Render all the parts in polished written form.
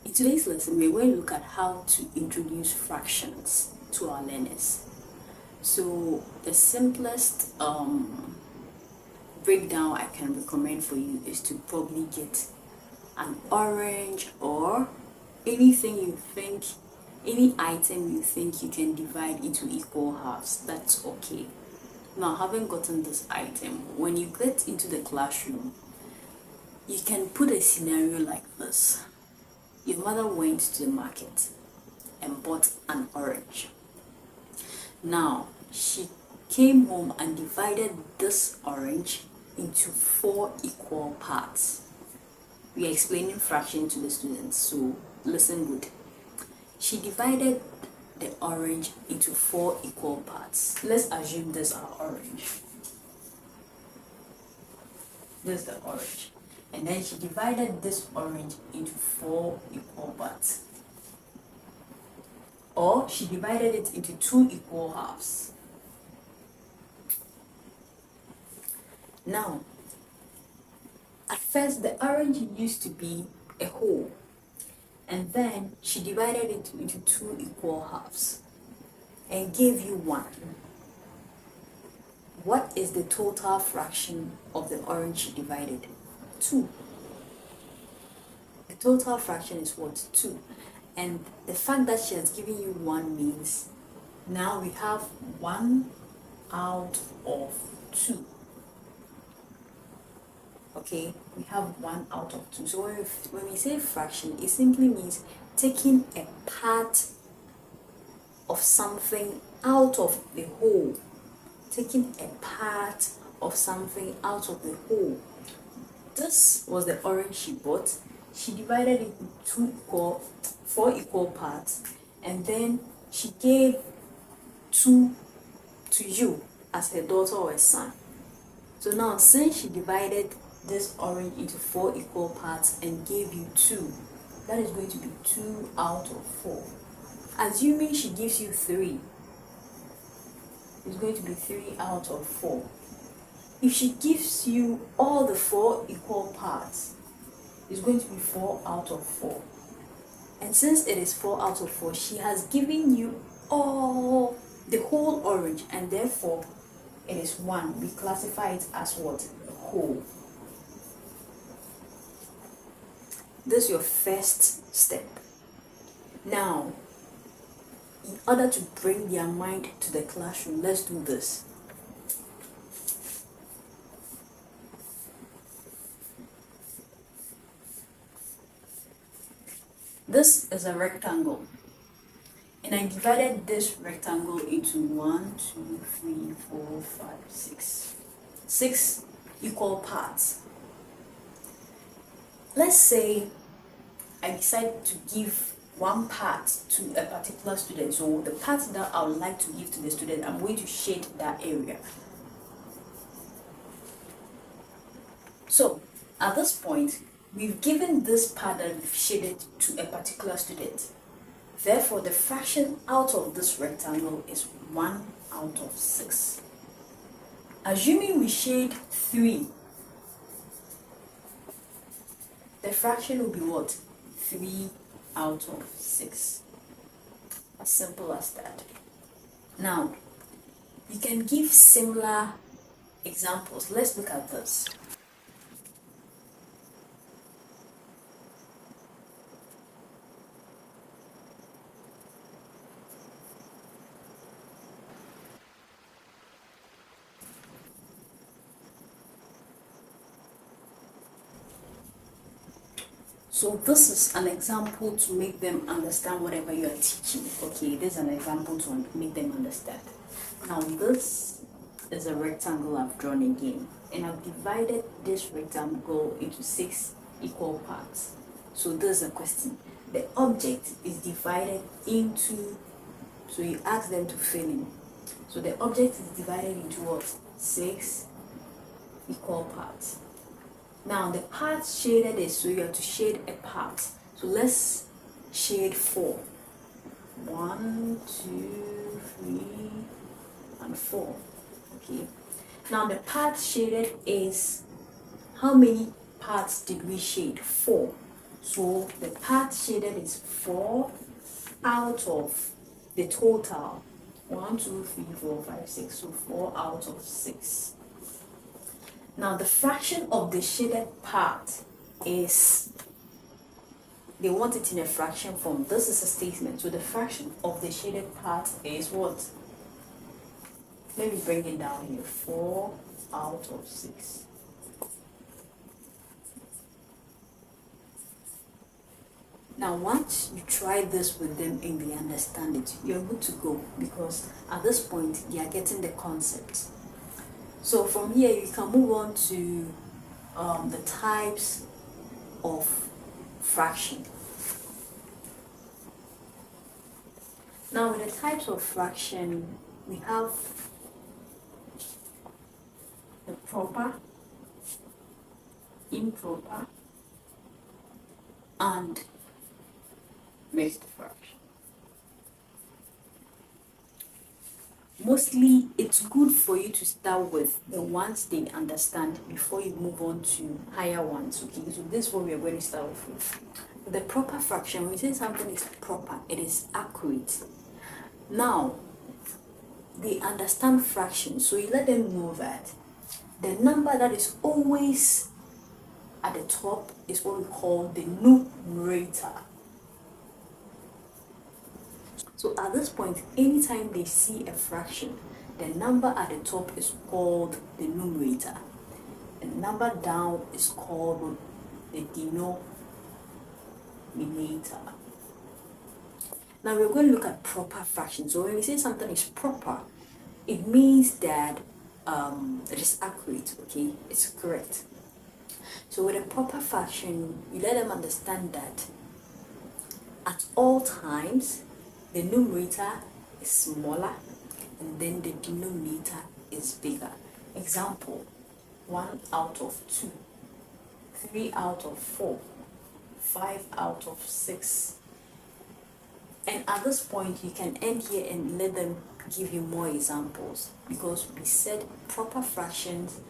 In today's lesson, we're going to look at how to introduce fractions to our learners. So the simplest breakdown I can recommend for you is to probably get an orange or anything you think, any item you think you can divide into equal halves. That's okay. Now, having gotten this item, when you get into the classroom, you can put a scenario like this. Your mother went to the market and bought an orange. Now, she came home and divided this orange into 4 equal parts. We are explaining fraction to the students, so listen good. She divided the orange into 4 equal parts. Let's assume this is our orange. This is the orange. And then she divided this orange into 4 equal parts. Or she divided it into 2 equal halves. Now, at first the orange used to be a whole, and then she divided it into 2 equal halves and gave you 1. What is the total fraction of the orange she divided? 2. The total fraction is what? 2. And the fact that she has given you 1 means now we have 1 out of 2. Okay, we have 1 out of 2. So when we say fraction, it simply means taking a part of something out of the whole. Taking a part of something out of the whole. This was the orange she bought. She divided it into 4 equal parts, and then she gave 2 to you as her daughter or a son. So now, since she divided this orange into 4 equal parts and gave you 2, that is going to be 2 out of 4. Assuming she gives you 3, it's going to be 3 out of 4. If she gives you all the 4 equal parts, it's going to be 4 out of 4. And since it is 4 out of 4, she has given you all the whole orange, and therefore it is 1. We classify it as what? A whole. This is your first step. Now, in order to bring their mind to the classroom, let's do this. This is a rectangle, and I divided this rectangle into 1, 2, 3, 4, 5, 6. 6 equal parts. Let's say I decide to give 1 part to a particular student. So the part that I would like to give to the student, I'm going to shade that area. So at this point, we've given this part that we've shaded to a particular student. Therefore, the fraction out of this rectangle is 1 out of 6. Assuming we shade 3, the fraction will be what? 3 out of 6. As simple as that. Now, you can give similar examples. Let's look at this. So this is an example to make them understand whatever you are teaching. Okay, this is an example to make them understand. Now this is a rectangle I've drawn again, and I've divided this rectangle into 6 equal parts. So this is a question. The object is divided into, so you ask them to fill in. So the object is divided into what? 6 equal parts. Now the part shaded is, so you have to shade a part. So let's shade 4. 1, 2, 3, and 4. Okay. Now the part shaded is, how many parts did we shade? 4. So the part shaded is 4 out of the total 1, 2, 3, 4, 5, 6. So 4 out of 6. Now the fraction of the shaded part is, they want it in a fraction form. This is a statement. So the fraction of the shaded part is what? Let me bring it down here. 4 out of 6. Now once you try this with them and they understand it, you're good to go, because at this point they are getting the concept. So from here you can move on to the types of fraction. Now with the types of fraction, we have the proper, improper, and mixed fraction. Mostly it's good for you to start with the ones they understand before you move on to higher ones. Okay, so this is what we are going to start off with. The proper fraction, when you say something is proper, it is accurate. Now they understand fractions, so you let them know that the number that is always at the top is what we call the numerator. So at this point, anytime they see a fraction, the number at the top is called the numerator. The number down is called the denominator. Now we're going to look at proper fractions. So when we say something is proper, it means that it is accurate, okay? It's correct. So with a proper fraction, you let them understand that at all times, the numerator is smaller and then the denominator is bigger. Example, 1 out of 2, 3 out of 4, 5 out of 6. And at this point, you can end here and let them give you more examples, because we said proper fractions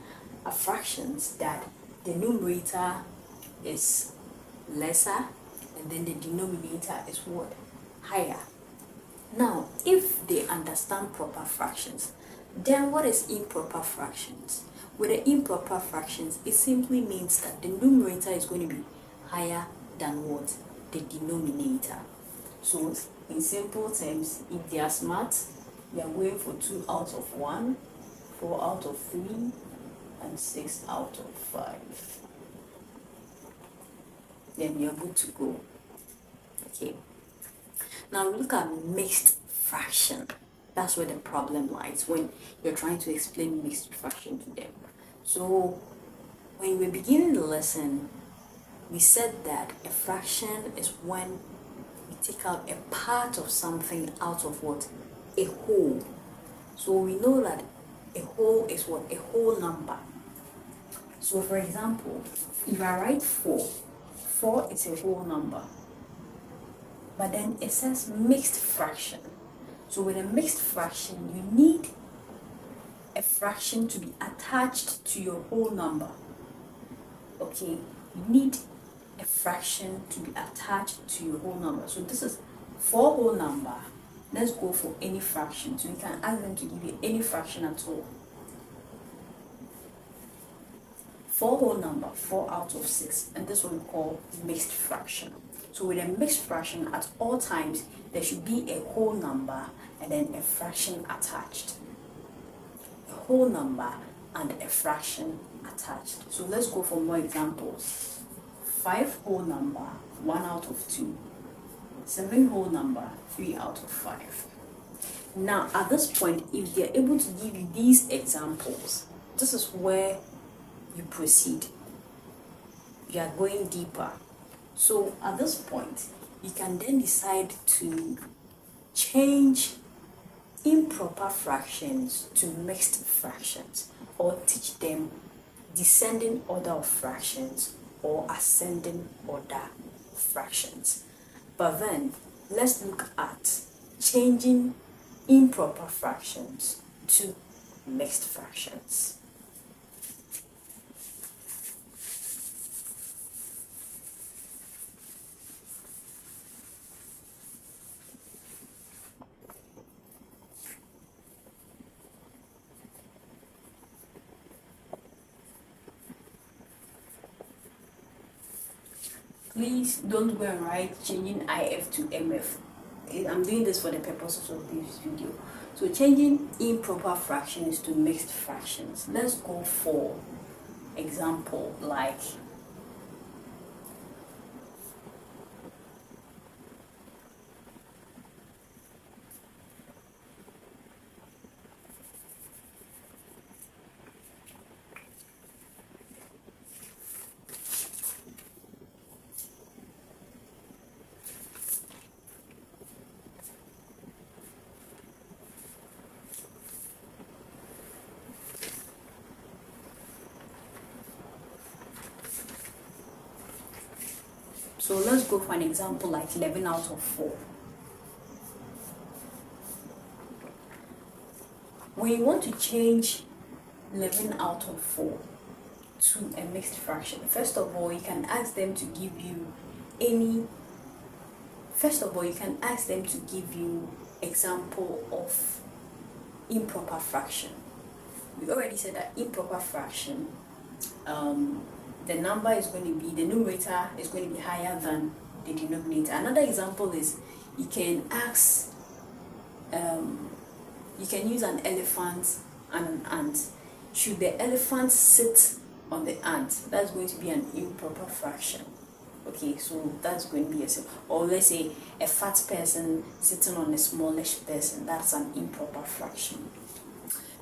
are fractions that the numerator is lesser and then the denominator is what? Higher. Now, if they understand proper fractions, then what is improper fractions? With the improper fractions, it simply means that the numerator is going to be higher than what? The denominator. So in simple terms, if they are smart, they are going for 2 out of 1, 4 out of 3, and 6 out of 5. Then you're good to go. Okay. Now look at mixed fraction. That's where the problem lies when you're trying to explain mixed fraction to them. So when we beginning the lesson, we said that a fraction is when we take out a part of something out of what? A whole. So we know that a whole is what? A whole number. So for example, if I write 4, 4 is a whole number. But then it says mixed fraction. So with a mixed fraction, you need a fraction to be attached to your whole number. Okay, you need a fraction to be attached to your whole number. So this is 4 whole number. Let's go for any fraction. So you can ask them to give you any fraction at all. 4 whole number, 4 out of 6, and this one we call mixed fraction. So with a mixed fraction, at all times there should be a whole number and then a fraction attached. A whole number and a fraction attached. So let's go for more examples. 5 whole number, 1 out of 2. 7 whole number, 3 out of 5. Now at this point, if they're able to give you these examples, this is where you proceed. You are going deeper. So at this point, you can then decide to change improper fractions to mixed fractions, or teach them descending order of fractions or ascending order fractions. But then let's look at changing improper fractions to mixed fractions. please don't go and write changing IF to MF. I'm doing this for the purposes of this video. So changing improper fractions to mixed fractions. Let's go for example like so let's go for an example like 11 out of 4. When you want to change 11 out of 4 to a mixed fraction, first of all, you can ask them to give you example of improper fraction. We already said that improper fraction, the number is going to be, the numerator is going to be higher than the denominator. Another example is you can ask, you can use an elephant and an ant. Should the elephant sit on the ant? That's going to be an improper fraction. Okay, so that's going to be a simple. Or let's say a fat person sitting on a smallish person. That's an improper fraction.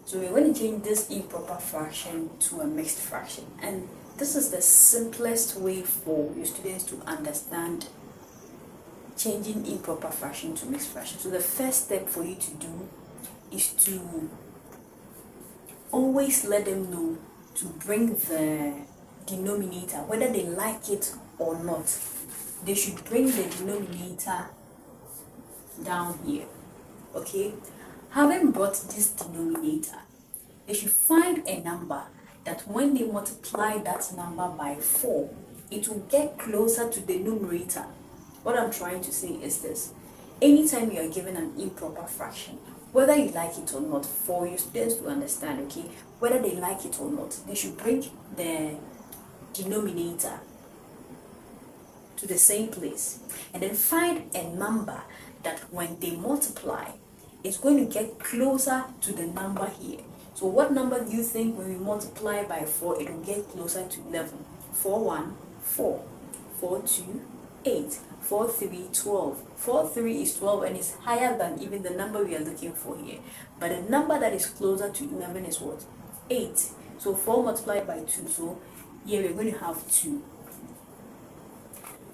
So we're going to change this improper fraction to a mixed fraction, and this is the simplest way for your students to understand changing improper fraction to mixed fraction. So the first step for you to do is to always let them know to bring the denominator, whether they like it or not. They should bring the denominator down here. Okay, having brought this denominator, they should find a number that when they multiply that number by 4, it will get closer to the numerator. What I'm trying to say is this: anytime you are given an improper fraction, whether you like it or not, for your students to understand, okay, whether they like it or not, they should bring the denominator to the same place and then find a number that when they multiply, it's going to get closer to the number here. So what number do you think when we multiply by 4, it will get closer to 11? 4 1, 4. 4 2, 8. 4 3, 12. 4 3 is 12 and it's higher than even the number we are looking for here. But the number that is closer to 11 is what? 8. So 4 multiplied by 2. So here we're going to have 2.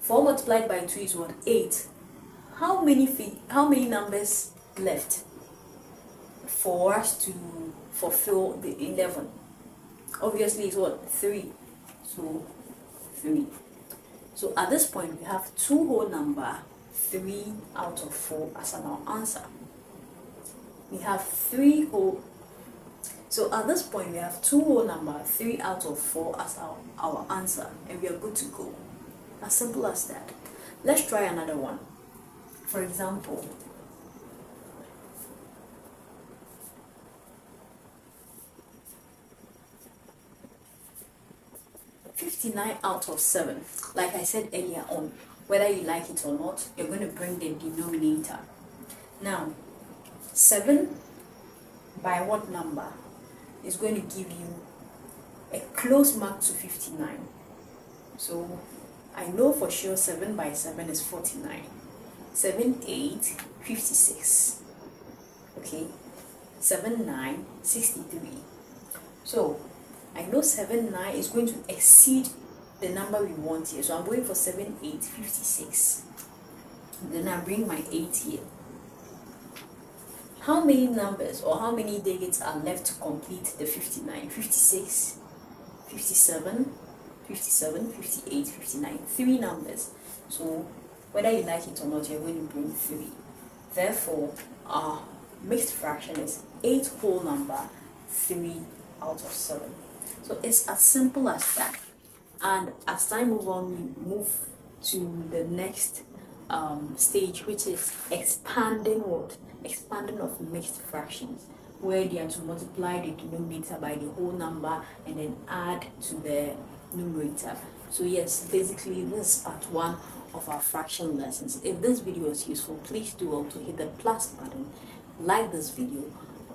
4 multiplied by 2 is what? 8. How many numbers left for us to fulfill the 11? Obviously it's what? 3. So 3. So at this point we have 2 whole number, 3 out of 4 as our answer. We have 3 whole. So at this point we have 2 whole number, 3 out of 4 as our answer, and we are good to go. As simple as that. Let's try another one. For example, (59) out of 7. Like I said earlier on, whether you like it or not, you're going to bring the denominator. Now, 7 by what number is going to give you a close mark to 59? So I know for sure 7 by 7 is 49. 7 8, 56. Okay, 7 9, 63. So I know 7 9 is going to exceed the number we want here. So I'm going for 7 8, 56. Then I bring my 8 here. How many numbers or how many digits are left to complete the 59? 56, 57, 57, 58, 59. 3 numbers. So whether you like it or not, you're going to bring 3. Therefore, our mixed fraction is 8 whole number, 3 out of 7. So it's as simple as that. And as time moves on, we move to the next stage, which is expanding what? Expanding of mixed fractions, where they are to multiply the denominator by the whole number and then add to the numerator. So yes, basically this is part 1 of our fraction lessons. If this video was useful, please do also hit the plus button, like this video,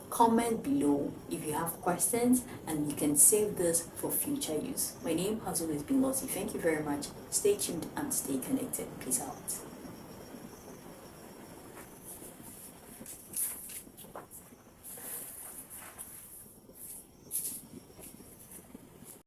comment below if you have questions, and you can save this for future use. My name has always been Lottie. Thank you very much. Stay tuned and stay connected. Peace out.